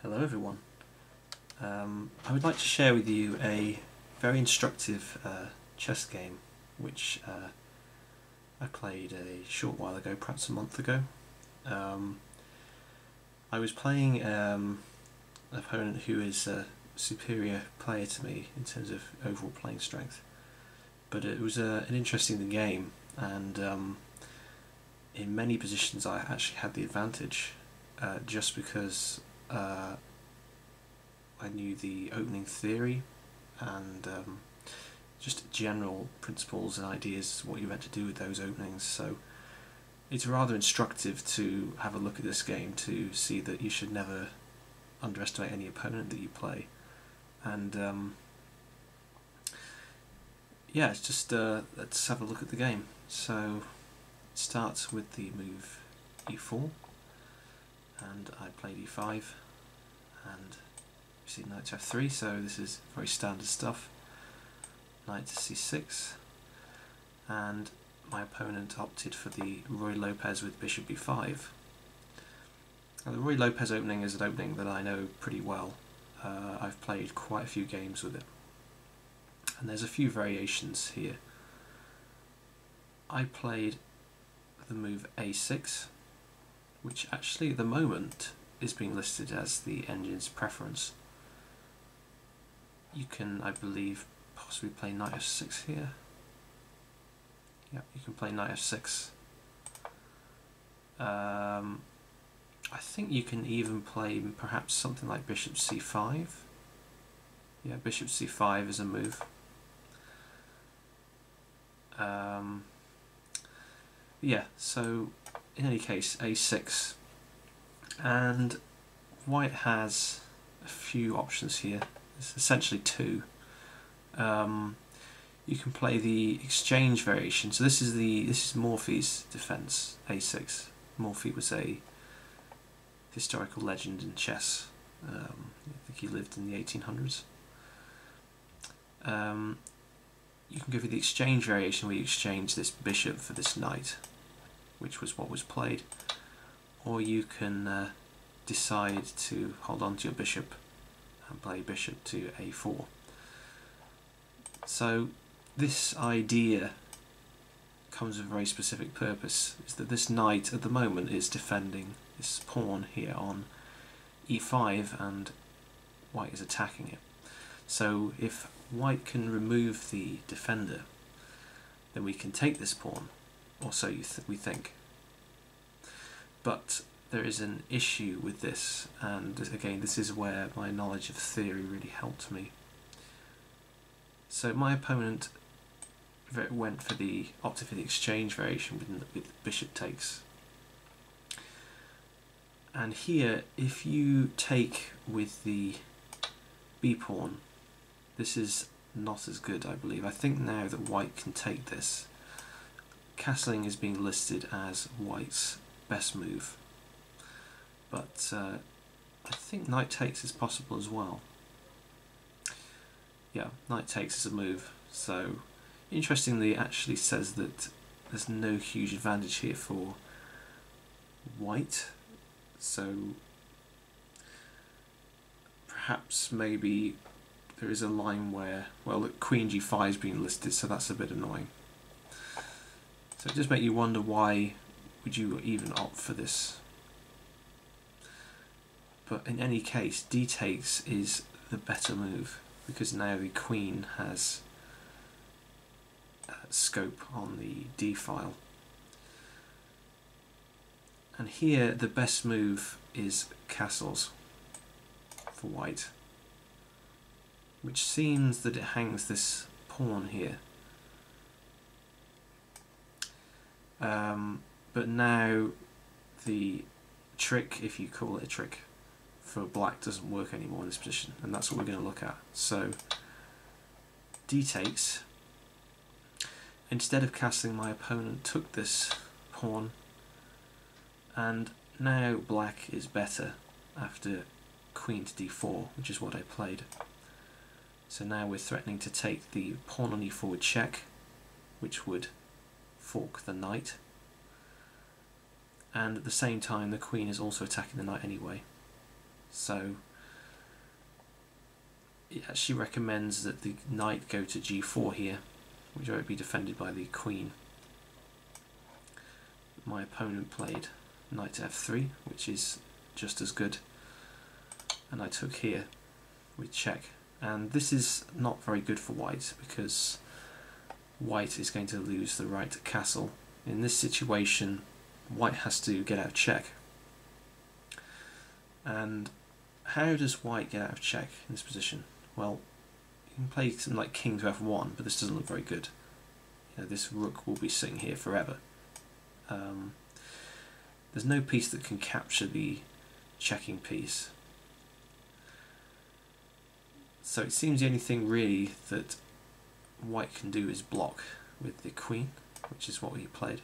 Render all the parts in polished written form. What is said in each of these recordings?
Hello everyone. I would like to share with you a very instructive chess game which I played a short while ago, perhaps a month ago. I was playing an opponent who is a superior player to me in terms of overall playing strength, but it was an interesting game, and in many positions I actually had the advantage just because I knew the opening theory and just general principles and ideas what you're meant to do with those openings. So it's rather instructive to have a look at this game to see that you should never underestimate any opponent that you play. And yeah, it's just let's have a look at the game. So it starts with the move e4, and I played e5, and you see knight to f3, so this is very standard stuff. Knight to c6, and my opponent opted for the Ruy Lopez with bishop b5. Now, the Ruy Lopez opening is an opening that I know pretty well. I've played quite a few games with it, and there's a few variations here. I played the move a6, which actually at the moment is being listed as the engine's preference. You can, I believe, possibly play knight f6 here. Yeah, you can play knight f6. I think you can even play perhaps something like bishop c5. Yeah, bishop c5 is a move. Yeah, so in any case, a6, and white has a few options here. It's essentially two. You can play the exchange variation. So this is Morphy's defense, a6. Morphy was a historical legend in chess. I think he lived in the 1800s. You can go for the exchange variation, where you exchange this bishop for this knight, which was what was played, or you can decide to hold on to your bishop and play bishop to a4. So this idea comes with a very specific purpose, is that this knight at the moment is defending this pawn here on e5, and white is attacking it. So if white can remove the defender, then we can take this pawn, or so we think. But there is an issue with this, and again, this is where my knowledge of theory really helped me. So my opponent opted for the exchange variation with bishop takes. And here, if you take with the b pawn, this is not as good, I believe. I think now that white can take this, castling is being listed as white's best move. But I think knight takes is possible as well. Yeah, knight takes is a move. So interestingly, it actually says that there's no huge advantage here for white. So perhaps maybe there is a line where, well, look, queen g5 is being listed, so that's a bit annoying. So it does make you wonder, why would you even opt for this? But in any case, d takes is the better move, because now the queen has scope on the d file. And here the best move is castles for white, which seems that it hangs this pawn here. But now the trick, if you call it a trick, for black doesn't work anymore in this position, and that's what we're going to look at. So d takes. Instead of castling, my opponent took this pawn, and now black is better after queen to d4, which is what I played. So now we're threatening to take the pawn on e4 with check, which would fork the knight, and at the same time the queen is also attacking the knight anyway. So it actually recommends that the knight go to g4 here, which won't be defended by the queen. My opponent played knight to f3, which is just as good, and I took here with check. And this is not very good for white, because white is going to lose the right to castle. In this situation, white has to get out of check. And how does white get out of check in this position? Well, you can play something like king to f1, but this doesn't look very good. You know, this rook will be sitting here forever. There's no piece that can capture the checking piece. So it seems the only thing really that white can do is block with the queen, which is what he played.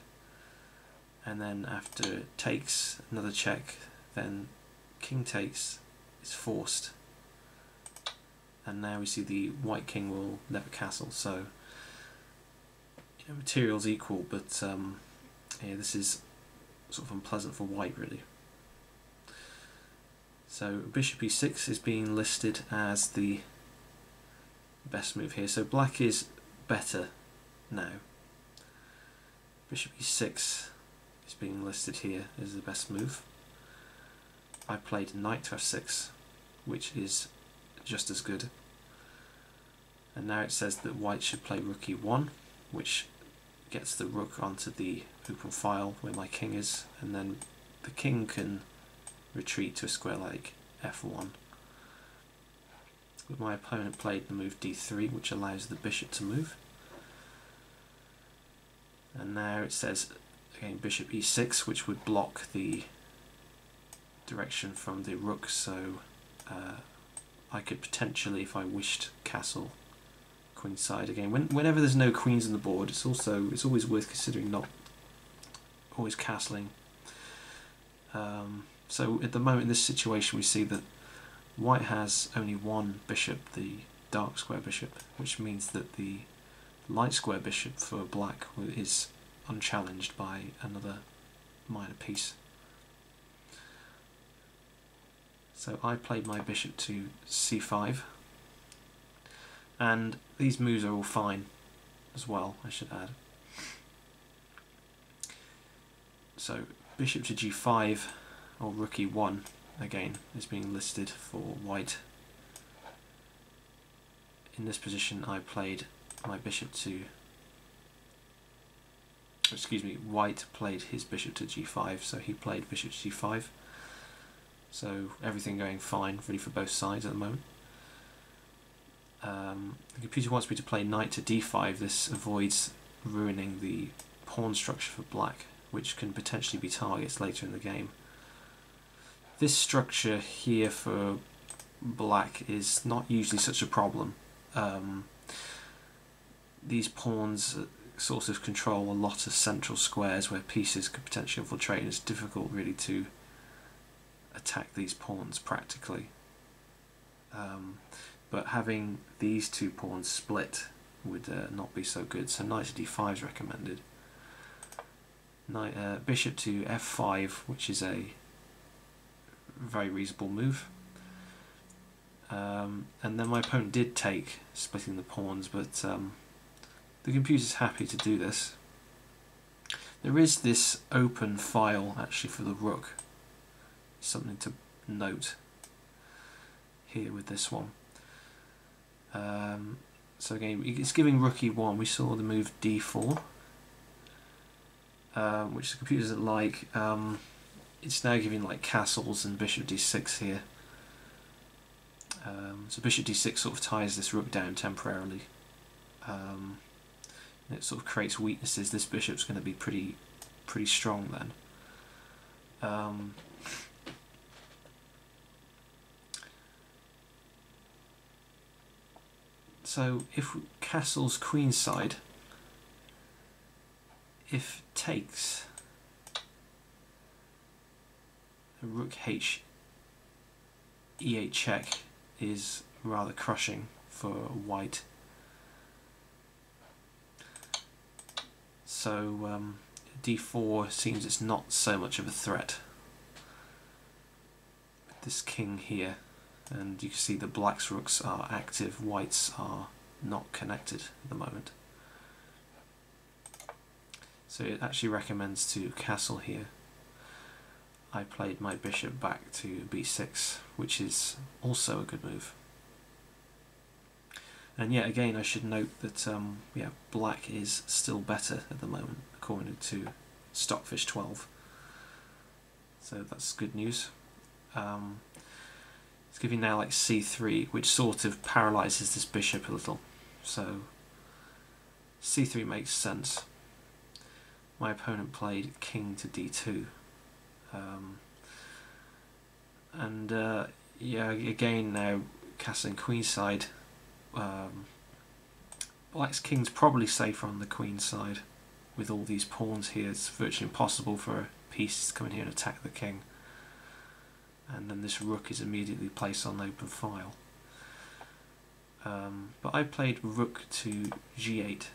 And then after takes, another check, then king takes is forced. And now we see the white king will never castle, so you know, material's equal, but yeah, this is sort of unpleasant for white really. So bishop e6 is being listed as the best move here. So black is better now. Bishop e6 is being listed here as the best move. I played knight to f6, which is just as good. And now it says that white should play rook e1, which gets the rook onto the open file where my king is, and then the king can retreat to a square like f1. But my opponent played the move d3, which allows the bishop to move. And now it says again bishop e6, which would block the direction from the rook, so I could potentially, if I wished, castle queenside again. Whenever there's no queens on the board, it's always worth considering not always castling. So at the moment in this situation we see that white has only one bishop, the dark square bishop, which means that the light square bishop for black is unchallenged by another minor piece. So I played my bishop to c5, and these moves are all fine as well, I should add. So bishop to g5 or rook e1 again is being listed for white. In this position I played my bishop to, white played his bishop to g5, so he played bishop to g5. So everything going fine really for both sides at the moment. The computer wants me to play knight to d5. This avoids ruining the pawn structure for black, which can potentially be targets later in the game. This structure here for black is not usually such a problem. These pawns sort of control a lot of central squares where pieces could potentially infiltrate, and it's difficult really to attack these pawns practically. But having these two pawns split would not be so good, so knight to d5 is recommended. Bishop to f5, which is a very reasonable move. And then my opponent did take, splitting the pawns, but the computer's happy to do this. There is this open file actually for the rook. Something to note here with this one. So again, it's giving rook e1. We saw the move d4, which the computer doesn't like. It's now giving like castles and bishop d6 here. So bishop d6 sort of ties this rook down temporarily. It sort of creates weaknesses. This bishop's going to be pretty strong then. So if castles queenside, if takes, rook h e8 check is rather crushing for white. So d4 seems it's not so much of a threat. This king here and you can see the black's rooks are active, white's are not connected at the moment. So it actually recommends to castle here. I played my bishop back to b6, which is also a good move. And yet again I should note that yeah, black is still better at the moment according to Stockfish 12. So that's good news. It's giving now like c3, which sort of paralyzes this bishop a little. So c3 makes sense. My opponent played king to d2. Yeah, again now castling queenside. Black's king's probably safer on the queen side. With all these pawns here, it's virtually impossible for a piece to come in here and attack the king. And then this rook is immediately placed on open file. But I played rook to g8,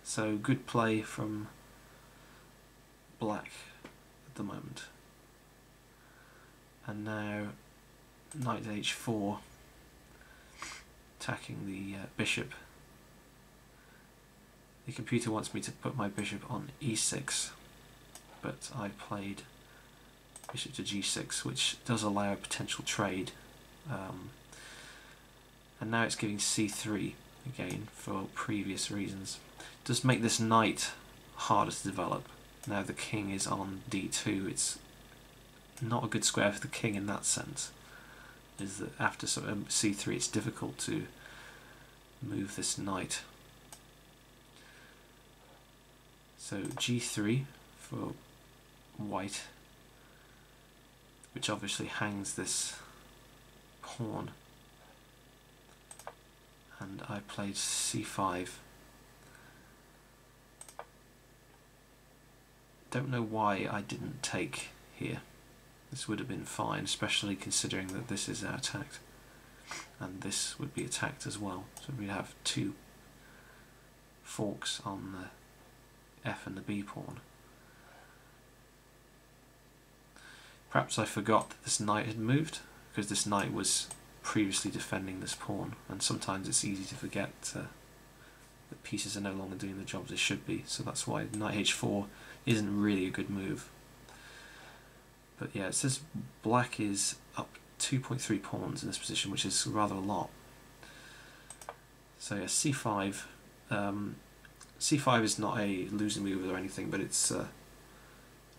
so good play from black at the moment. And now knight to h4, attacking the bishop. The computer wants me to put my bishop on e6, but I played bishop to g6, which does allow a potential trade. And now it's giving c3 again for previous reasons. It does make this knight harder to develop. Now the king is on d2. It's not a good square for the king in that sense. Is that after c3 it's difficult to move this knight. So g3 for white, which obviously hangs this pawn, and I played c5. Don't know why I didn't take here. This would have been fine, especially considering that this is now attacked and this would be attacked as well. So we'd have two forks on the f and the b pawn. Perhaps I forgot that this knight had moved, because this knight was previously defending this pawn, and sometimes it's easy to forget that pieces are no longer doing the jobs they should be, so that's why knight h4 isn't really a good move. But yeah, it says black is up 2.3 pawns in this position, which is rather a lot. So yeah, c5. c5 is not a losing move or anything, but it's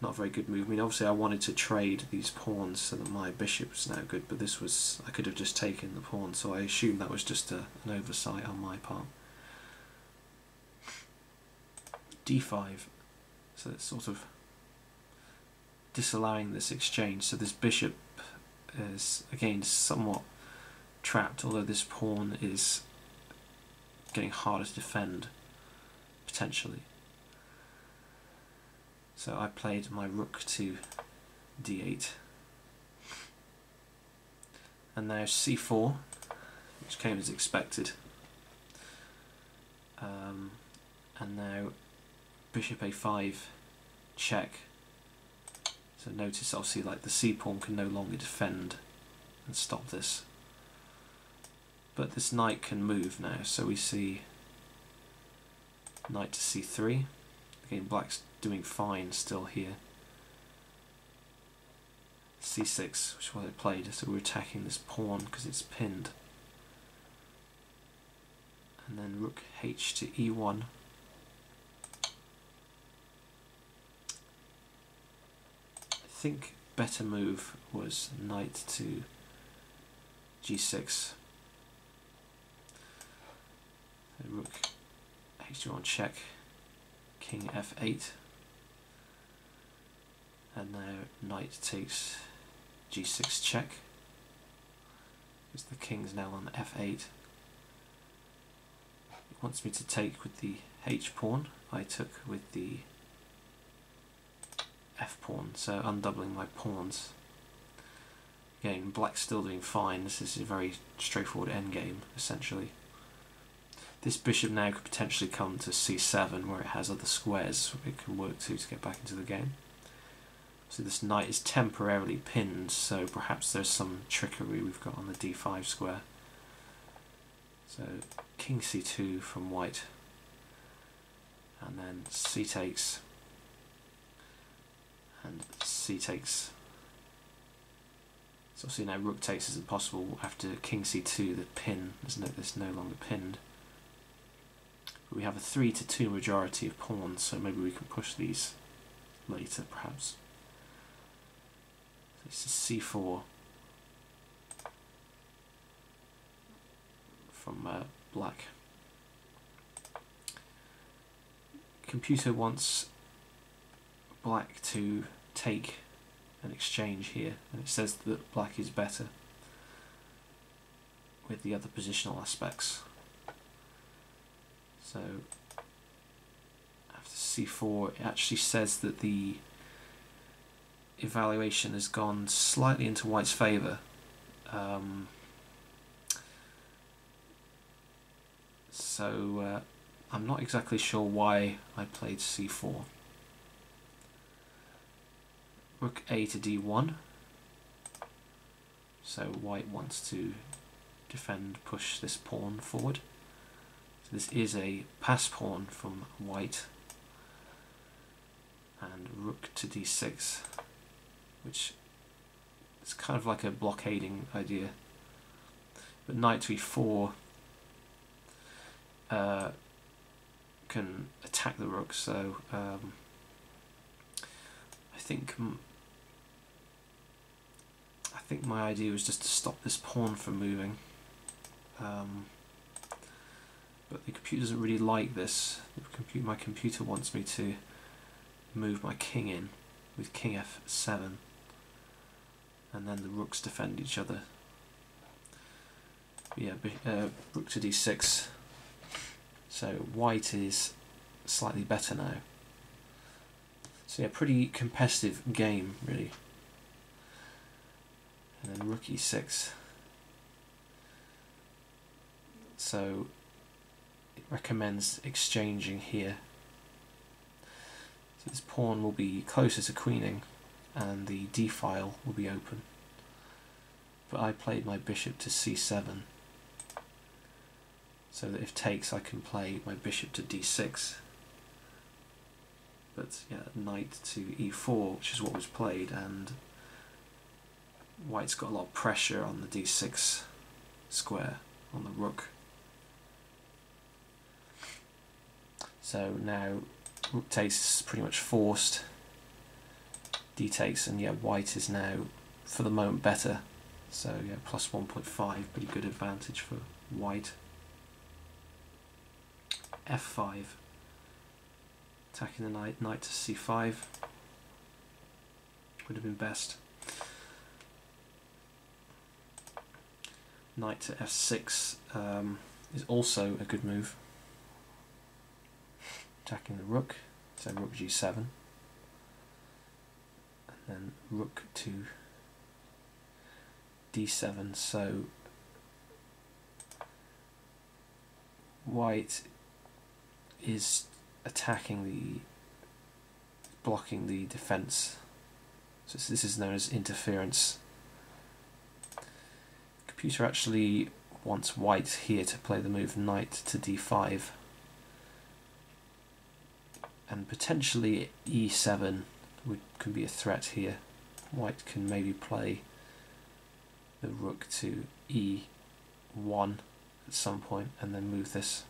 not a very good move. I mean, obviously I wanted to trade these pawns so that my bishop's now good, but this was, I could have just taken the pawn, so I assume that was just an oversight on my part. d5, so it's sort of disallowing this exchange, so this bishop is again somewhat trapped, although this pawn is getting harder to defend potentially. So I played my rook to d8, and now c4, which came as expected, and now bishop a5 check. So notice obviously like the c pawn can no longer defend and stop this, but this knight can move now, so we see knight to c3. Again, black's doing fine still here. c6, which is what I played, so we're attacking this pawn because it's pinned. And then rook h to e1. I think better move was knight to g6. So rook h1 check, king f8, and now knight takes g6 check, because the king's now on f8. It wants me to take with the h pawn. I took with the f pawn, so undoubling my pawns. Again, black's still doing fine. This is a very straightforward endgame, essentially. This bishop now could potentially come to c7, where it has other squares it can work to get back into the game. So this knight is temporarily pinned, so perhaps there's some trickery we've got on the d5 square. So king c2 from white, and then c takes, and c takes. So obviously now rook takes is impossible. After king c2, the pin is no longer pinned. But we have a 3-2 majority of pawns, so maybe we can push these later, perhaps. So this is c4 from black. Computer wants black to take an exchange here, and it says that black is better with the other positional aspects. So after c4, it actually says that the evaluation has gone slightly into white's favour. So I'm not exactly sure why I played c4. Rook a to d1. So white wants to defend, push this pawn forward. So this is a pass pawn from white. And rook to d6, which is kind of like a blockading idea. But knight to e4 can attack the rook, so I think my idea was just to stop this pawn from moving, but the computer doesn't really like this. My computer wants me to move my king in with king f7, and then the rooks defend each other. But yeah, rook to d6. So white is slightly better now. So yeah, pretty competitive game really. And then rook e6. So it recommends exchanging here. So this pawn will be closer to queening, and the d file will be open. But I played my bishop to c7, so that if takes, I can play my bishop to d6. But yeah, knight to e4, which is what was played, and white's got a lot of pressure on the d6 square on the rook. So now rook takes is pretty much forced. D takes, and yeah, white is now for the moment better. So yeah, plus 1.5, pretty good advantage for white. f5, attacking the knight, knight to c5 would have been best. Knight to f6 is also a good move, attacking the rook, so rook g7, and then rook to d7, so white is blocking the defense. So this is known as interference. Computer actually wants white here to play the move knight to d5, and potentially e7 can be a threat here. White can maybe play the rook to e1 at some point and then move this.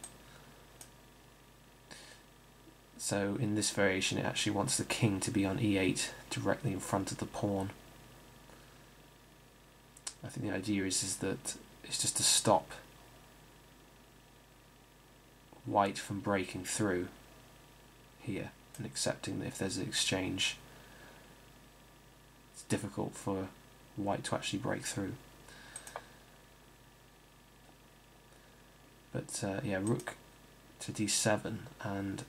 So in this variation it actually wants the king to be on e8 directly in front of the pawn. I think the idea is that it's just to stop white from breaking through here and accepting that if there's an exchange, it's difficult for white to actually break through. But yeah, rook to d7, and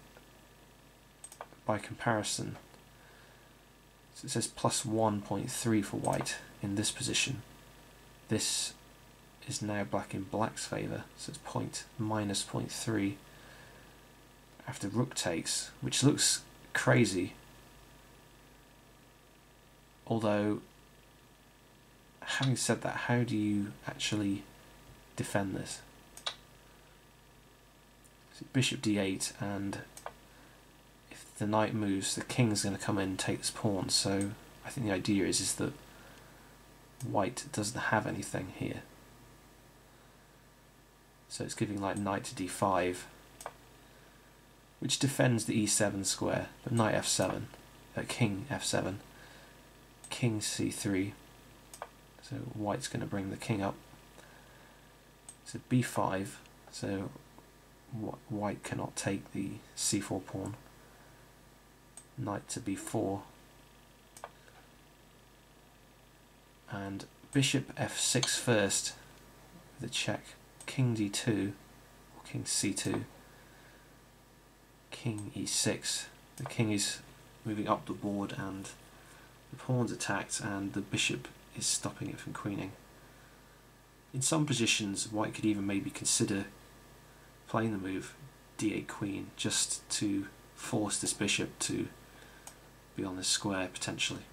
by comparison, so it says plus 1.3 for white in this position. This is now black in black's favour, so it's minus 0.3 after rook takes, which looks crazy Although, having said that, how do you actually defend this? So bishop d8, and if the knight moves, the king's going to come in and take this pawn. So I think the idea is that white doesn't have anything here. So it's giving like knight to d5, which defends the e7 square, but knight f7, king f7, king c3, so white's going to bring the king up. So b5, so white cannot take the c4 pawn, knight to b4, and bishop f6 first, the check, king d2, or king c2, king e6, the king is moving up the board and the pawn's attacked and the bishop is stopping it from queening. In some positions white could even maybe consider playing the move d8 queen just to force this bishop to be on this square potentially,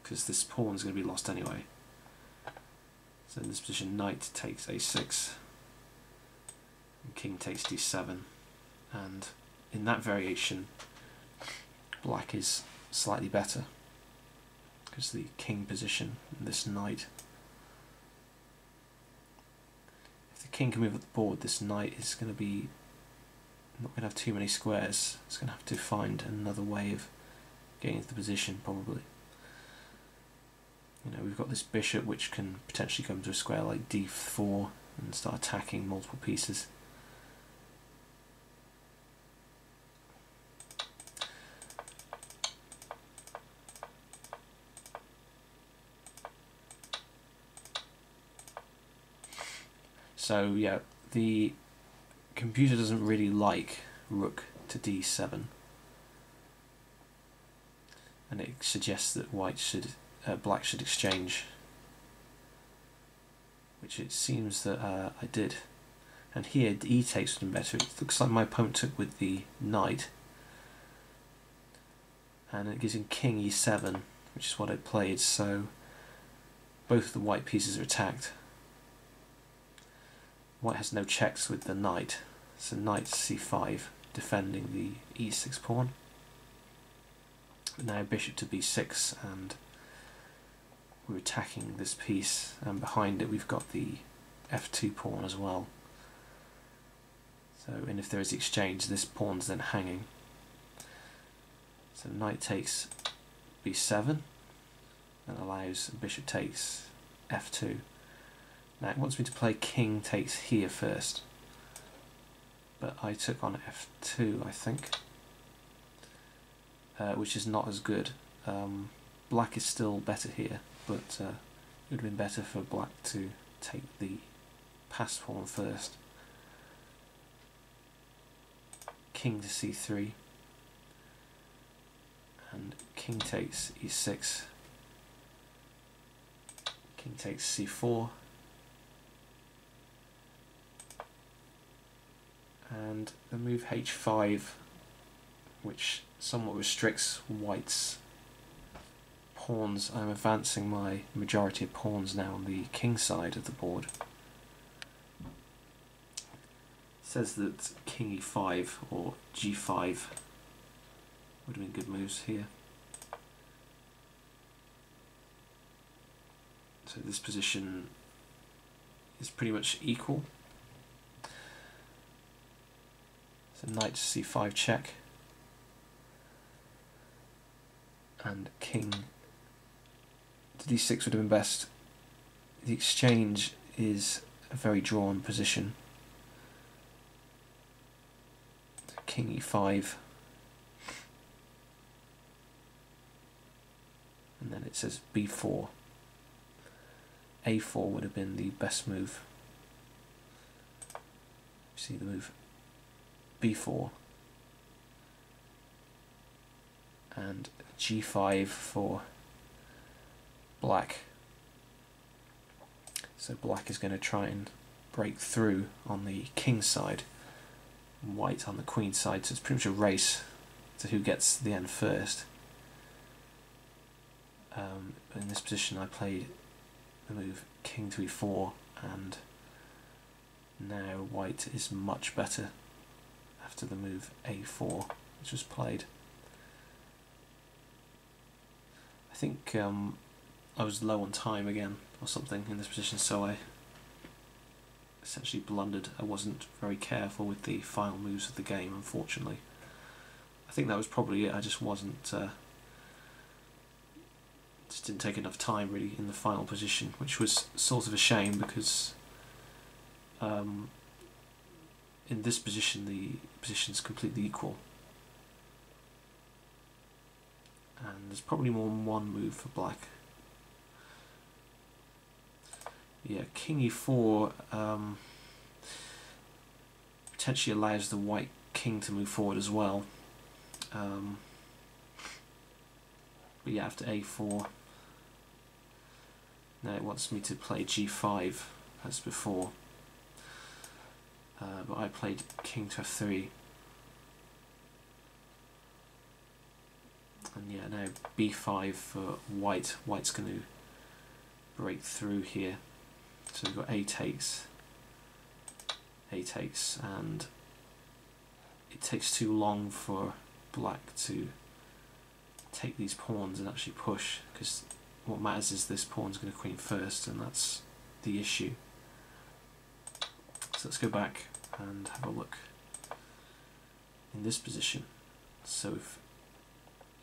because this pawn is going to be lost anyway. So in this position knight takes a6 and king takes d7, and in that variation black is slightly better because the king position and this knight, if the king can move up the board, this knight is going to be not going to have too many squares. It's going to have to find another way of getting into the position probably. You know, we've got this bishop which can potentially come to a square like d4 and start attacking multiple pieces. So yeah, the computer doesn't really like rook to d7, and it suggests that black should exchange, which it seems that I did. And here e takes would have been better. It looks like my opponent took with the knight, and it gives him king e7, which is what I played, so both the white pieces are attacked. White has no checks with the knight, so knight c5, defending the e6 pawn. But now bishop to b6, and we're attacking this piece, and behind it we've got the f2 pawn as well. So, and if there is exchange, this pawn's then hanging. So knight takes b7, and allows bishop takes f2. Now it wants me to play king takes here first, but I took on f2, I think, which is not as good. Black is still better here, but it would have been better for black to take the passed pawn first. King to c3, and king takes e6, king takes c4, and the move h5, which somewhat restricts white's pawns. I'm advancing my majority of pawns now on the king side of the board. It says that king e5 or g5 would have been good moves here. So this position is pretty much equal. So knight to c5 check, and king to d6 would have been best. The exchange is a very drawn position. So king e5, and then it says b4. a4 would have been the best move. You see the move b4 and g5 for black. So black is going to try and break through on the king side, white on the queen side, so it's pretty much a race to who gets the end first. in this position I played the move king to e4, and now white is much better after the move a4 which was played. I think I was low on time again or something in this position, so I essentially blundered. I wasn't very careful with the final moves of the game, unfortunately. I think that was probably it. I just wasn't just didn't take enough time really in the final position, which was sort of a shame because in this position the position's completely equal, and there's probably more than one move for black. Yeah, king e4 potentially allows the white king to move forward as well. But yeah, after a4, now it wants me to play g5 as before. But I played king to f3. And yeah, now b5 for white. White's going to break through here. So we've got a takes, and it takes too long for black to take these pawns and actually push, because what matters is this pawn's going to queen first, and that's the issue. So let's go back and have a look in this position. So if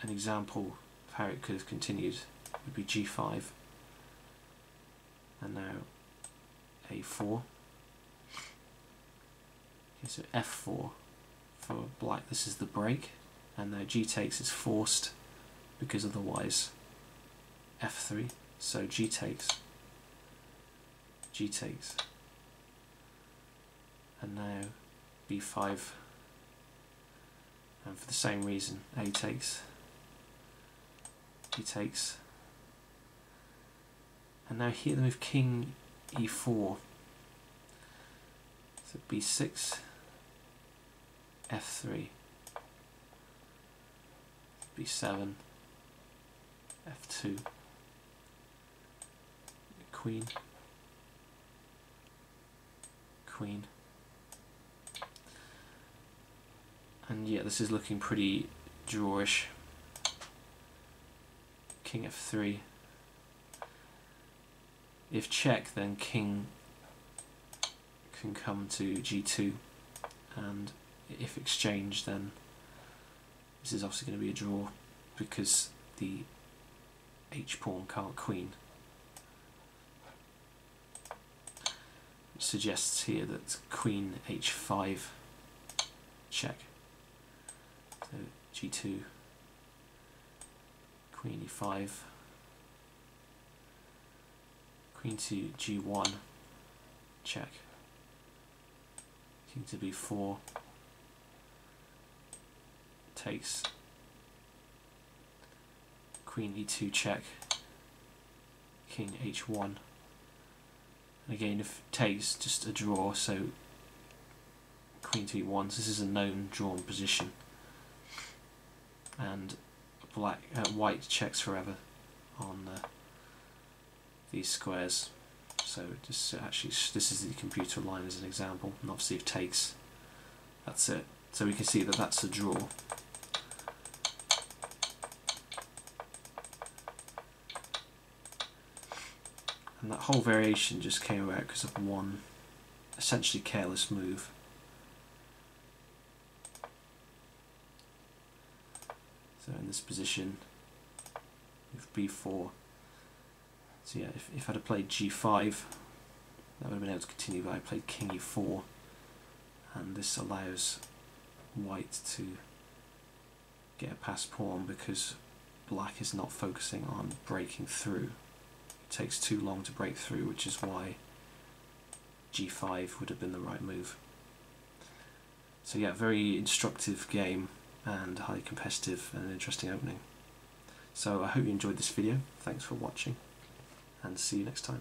an example of how it could have continued would be g5, and now a4. Okay, so f4 for black, this is the break, and now g takes is forced because otherwise f3, so g takes, and now b5, and for the same reason a takes, g takes, and now here the move king e4, so b6, f3, b7, f2, queen, and yeah, this is looking pretty drawish. King f3. If check, then king can come to g2, and if exchange, then this is obviously going to be a draw because the h-pawn can't queen. Which suggests here that queen h5 check. So g2, queen e5, queen to g1 check, king to b4 takes, queen e2 check, king h1, and again if it takes, just a draw, so queen to e1, so this is a known drawn position, and white checks forever on these squares. So just actually, this is the computer line as an example, and obviously if takes, that's it. So we can see that that's a draw. And that whole variation just came about because of one essentially careless move. So in this position with b4, so yeah, if I'd have played g5, that would have been able to continue, but I played king e4, and this allows white to get a passed pawn because black is not focusing on breaking through. It takes too long to break through, which is why g5 would have been the right move. So yeah, very instructive game and highly competitive and an interesting opening. So I hope you enjoyed this video. Thanks for watching, and see you next time.